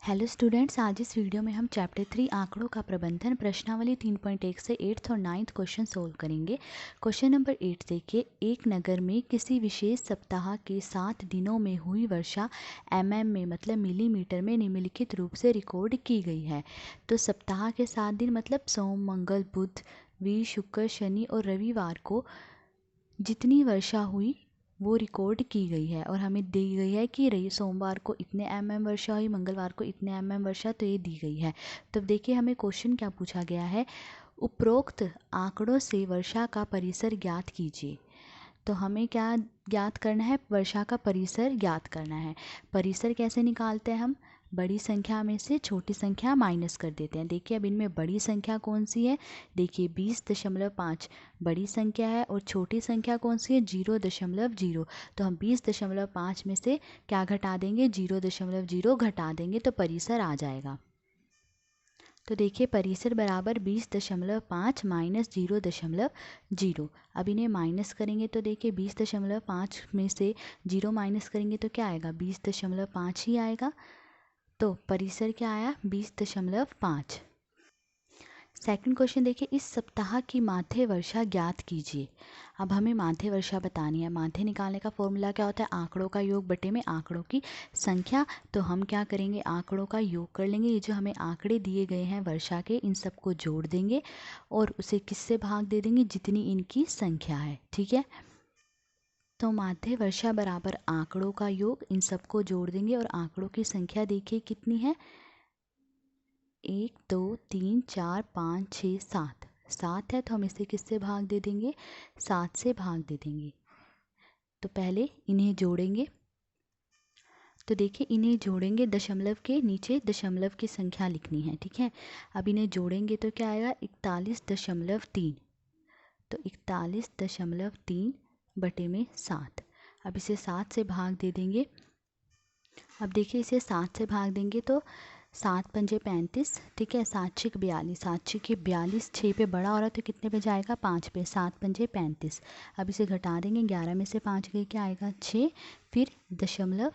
Hello students, आज इस video में हम चैप्टर 3 आंकड़ों का प्रबंधन प्रश्नावली 3.1 से 8th और 9th क्वेश्चन सोल्व करेंगे। क्वेश्चन नंबर 8 देखिए, एक नगर में किसी विशेष सप्ताह के 7 दिनों में हुई वर्षा में मतलब मिलीमीटर में निम्नलिखित रूप से रिकॉर्ड की गई है। तो सप्ताह के 7 दिन मतलब सोम, मंगल, बुध, वीर, शुक्र, शनि और रविवार को जितनी वर्षा हुई वो रिकॉर्ड की गई है और हमें दी गई है कि सोमवार को इतने वर्षा हुई, मंगलवार को इतने वर्षा, तो ये दी गई है। तो देखिए हमें क्वेश्चन क्या पूछा गया है, उपरोक्त आंकड़ों से वर्षा का परिसर ज्ञात कीजिए। तो हमें क्या ज्ञात करना है, वर्षा का परिसर ज्ञात करना है। परिसर कैसे निकालते हैं हम, बड़ी संख्या में से छोटी संख्या माइनस कर देते हैं। देखिए अब इनमें बड़ी संख्या कौन सी है, देखिए 20.5 बड़ी संख्या है और छोटी संख्या कौन सी है, 0.0। तो हम 20.5 में से क्या घटा देंगे, 0.0 घटा देंगे तो परिसर आ जाएगा। तो देखिए परिसर बराबर 20.5 माइनस 0.0। अब इन्हें माइनस करेंगे तो देखिए 20.5 में से 0 माइनस करेंगे तो क्या आएगा, 20.5 ही आएगा। तो परिसर क्या आया, 20.5। सेकंड क्वेश्चन देखिए, इस सप्ताह की माध्य वर्षा ज्ञात कीजिए। अब हमें माध्य वर्षा बतानी है। माध्य निकालने का फॉर्मूला क्या होता है, आंकड़ों का योग बटे में आंकड़ों की संख्या। तो हम क्या करेंगे, आंकड़ों का योग कर लेंगे। ये जो हमें आंकड़े दिए गए हैं वर्षा के, इन सबको जोड़ देंगे और उसे किससे भाग दे देंगे, जितनी इनकी संख्या है। ठीक है, तो माध्य वर्षा बराबर आंकड़ों का योग, इन सबको जोड़ देंगे और आंकड़ों की संख्या देखिए कितनी है, 1 2 3 4 5 6 7 7 है। तो हम इसे किससे भाग दे देंगे, 7 से भाग दे देंगे। तो पहले इन्हें जोड़ेंगे। तो देखिए इन्हें जोड़ेंगे, दशमलव के नीचे दशमलव की संख्या लिखनी है। ठीक है, अब इन्हें जोड़ेंगे तो क्या आएगा, 41.3। तो 41.3 बटे में 7। अब इसे 7 से भाग दे देंगे। अब देखिए इसे 7 से भाग देंगे तो 7 पंजे 35। ठीक है, 7 छिक 42, 7 छिक 42, 6 पे बड़ा हो रहा है तो कितने पे जाएगा, 5 पे, 7 पंजे 35। अब इसे घटा देंगे, 11 में से 5 गए क्या आएगा, 6, फिर दशमलव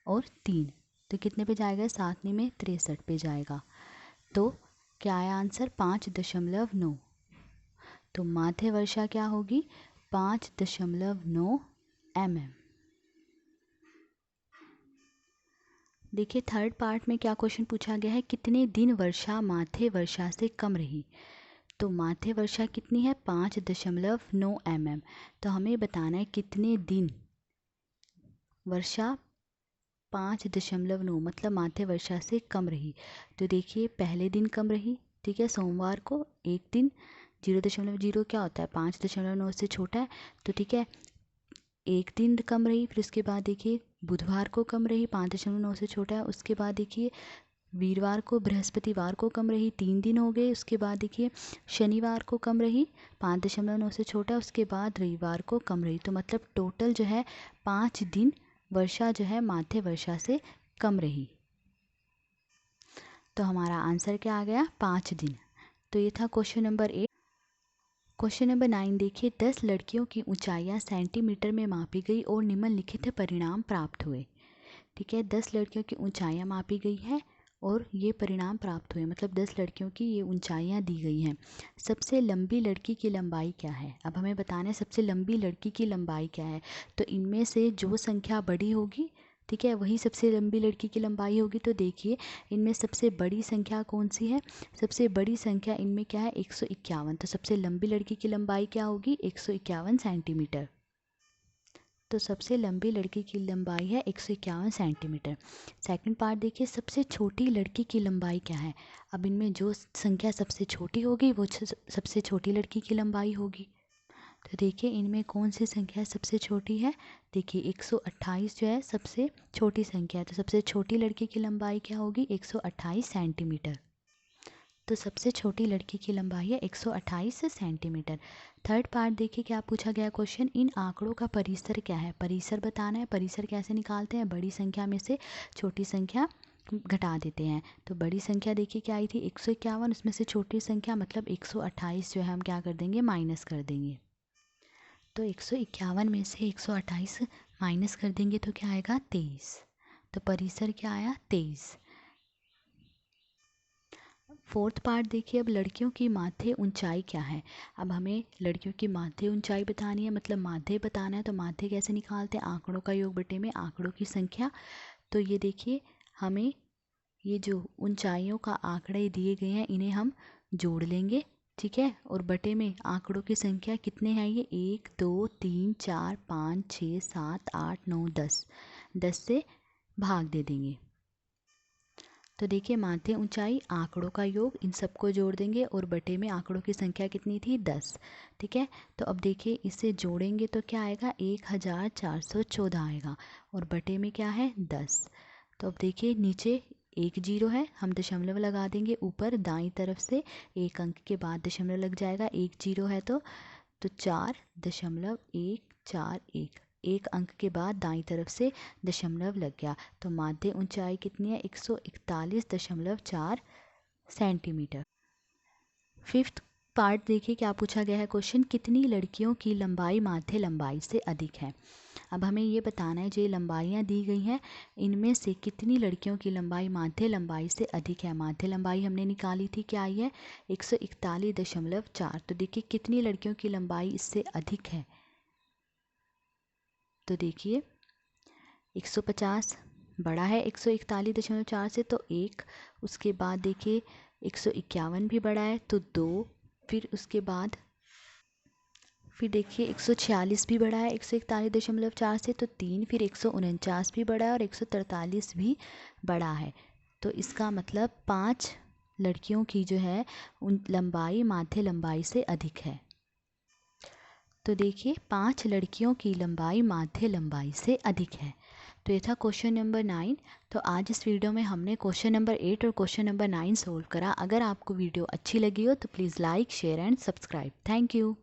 और 3, तो कितने पे जाएगा, 7 में 63 पे जाएगा। तो क्या आया आंसर, 5.9। तो माध्य वर्षा क्या होगी, 5.9 mm। देखिए थर्ड पार्ट में क्या क्वेश्चन पूछा गया है, कितने दिन वर्षा माध्य वर्षा से कम रही। तो माध्य वर्षा कितनी है, 5.9 mm। तो हमें बताना है कितने दिन वर्षा 5.9 मतलब माध्य वर्षा से कम रही। तो देखिए पहले दिन कम रही, ठीक है, सोमवार को एक दिन, 0.0 क्या होता है, 5.9 से छोटा है। तो ठीक है, एक दिन कम रही। फिर उसके बाद देखिए बुधवार को कम रही, 5.9 से छोटा है। उसके बाद देखिए वीरवार को, बृहस्पतिवार को कम रही, 3 दिन हो गए। उसके बाद देखिए शनिवार को कम रही, 5.9 से छोटा। उसके बाद रविवार को कम रही। तो मतलब टोटल जो है 5 दिन वर्षा जो है माध्य वर्षा से कम रही। तो हमारा आंसर क्या आ गया, 5 दिन। तो ये था क्वेश्चन नंबर 8। क्वेश्चन नंबर 9 देखिए, 10 लड़कियों की ऊंचाइयां सेंटीमीटर में मापी गई और निम्नलिखित परिणाम प्राप्त हुए। ठीक है, 10 लड़कियों की ऊंचाइयां मापी गई है और ये परिणाम प्राप्त हुए, मतलब 10 लड़कियों की ये ऊंचाइयां दी गई हैं। सबसे लंबी लड़की की लंबाई क्या है, अब हमें बताना है सबसे लंबी लड़की की लंबाई क्या है। तो इनमें से जो संख्या बड़ी होगी, ठीक है, वही सबसे लंबी लड़की की लंबाई होगी। तो देखिए इनमें सबसे बड़ी संख्या कौन सी है, सबसे बड़ी संख्या इनमें क्या है, 151। तो सबसे लंबी लड़की की लंबाई क्या होगी, 151 सेंटीमीटर। तो सबसे लंबी लड़की की लंबाई है 151 सेंटीमीटर। सेकंड पार्ट देखिए, सबसे छोटी लड़की की लंबाई क्या है। अब इनमें जो संख्या सबसे छोटी होगी वो सबसे छोटी लड़की की लंबाई होगी। तो देखिए इनमें कौन सी संख्या सबसे छोटी है, देखिए 128 जो है सबसे छोटी संख्या है। तो सबसे छोटी लड़की की लंबाई क्या होगी, 128 सेंटीमीटर। तो सबसे छोटी लड़की की लंबाई है 128 सेंटीमीटर। थर्ड पार्ट देखिए क्या पूछा गया क्वेश्चन, इन आंकड़ों का परिसर क्या है। परिसर बताना है। परिसर कैसे निकालते हैं, बड़ी संख्या में से छोटी संख्या घटा देते हैं। तो बड़ी संख्या देखिए क्या आई थी, 151, उसमें से छोटी संख्या मतलब 128 जो है हम क्या कर देंगे, माइनस कर देंगे। तो 151 में से 128 माइनस कर देंगे तो क्या आएगा, 23। तो परिसर क्या आया, 23। फोर्थ पार्ट देखिए, अब लड़कियों की माथे ऊंचाई क्या है। अब हमें लड़कियों की माथे ऊंचाई बतानी है, मतलब माथे बताना है। तो माथे कैसे निकालते हैं, आंकड़ों का योग बटे में आंकड़ों की संख्या। तो ये देखिए, हमें ये जो ऊंचाइयों का आंकड़े दिए गए हैं इन्हें हम जोड़ लेंगे, ठीक है। और बटे में आंकड़ों की संख्या कितने हैं, ये 1 2 3 4 5 6 7 8 9 10, 10 से भाग दे देंगे। तो देखिए, माध्य ऊंचाई आंकड़ों का योग, इन सबको जोड़ देंगे और बटे में आंकड़ों की संख्या कितनी थी, 10, ठीक है। तो अब देखिए, इसे जोड़ेंगे तो क्या आएगा, 1414 आएगा और बटे में क्या है, 10। तो अब देखिए, नीचे एक जीरो है, हम दशमलव लगा देंगे ऊपर दाईं तरफ से, एक अंक के बाद दशमलव लग जाएगा, एक जीरो है तो 4.141, एक अंक के बाद दाईं तरफ से दशमलव लग गया। तो माध्य ऊंचाई कितनी है, 141.4 सेंटीमीटर। फिफ्थ पार्ट देखिए, क्या पूछा गया है क्वेश्चन, कितनी लड़कियों की लंबाई माध्य लंबाई से अधिक है। अब हमें ये बताना है, जो ये लंबाइयाँ दी गई हैं इनमें से कितनी लड़कियों की लंबाई माध्य लंबाई से अधिक है। माध्य लंबाई हमने निकाली थी, क्या आई है, 141.4। तो देखिए, कितनी लड़कियों की लंबाई इससे अधिक है। तो देखिए, 150 बड़ा है 141.4 से, तो 1, उसके बाद देखिए 151 भी बड़ा है तो 2, फिर देखिए 146 भी बड़ा है 141.4 से, तो 3, फिर 149 भी बड़ा है और 143 भी बड़ा है। तो इसका मतलब 5 लड़कियों की जो है उन लंबाई माध्य लंबाई से अधिक है। तो देखिए, 5 लड़कियों की लंबाई माध्य लंबाई से अधिक है। तो ये था क्वेश्चन नंबर 9। तो आज इस वीडियो में हमने क्वेश्चन नंबर 8 और क्वेश्चन नंबर 9 सोल्व करा। अगर आपको वीडियो अच्छी लगी हो तो please like, share and subscribe. Thank you.